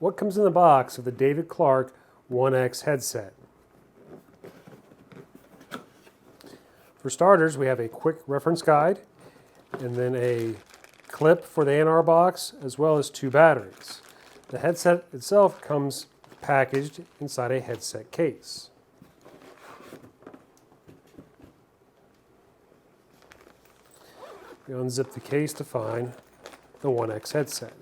what comes in the box of the David Clark One-X headset? For starters, we have a quick reference guide and then a clip for the A&R box, as well as 2 batteries. The headset itself comes packaged inside a headset case. We unzip the case to find the One-X headset.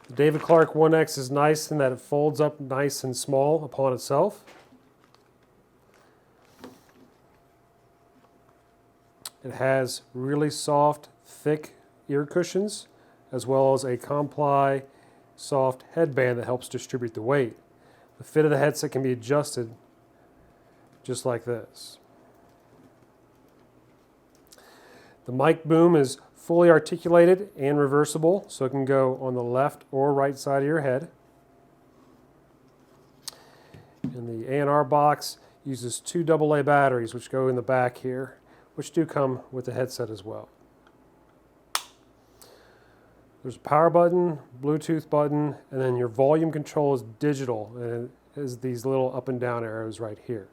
The David Clark One-X is nice in that it folds up nice and small upon itself. It has really soft, thick ear cushions, as well as a comply soft headband that helps distribute the weight. The fit of the headset can be adjusted just like this. The mic boom is fully articulated and reversible, so it can go on the left or right side of your head. And the A&R box uses 2 AA batteries, which go in the back here, which do come with the headset as well. There's a power button, Bluetooth button, and then your volume control is digital, and it has these little up and down arrows right here.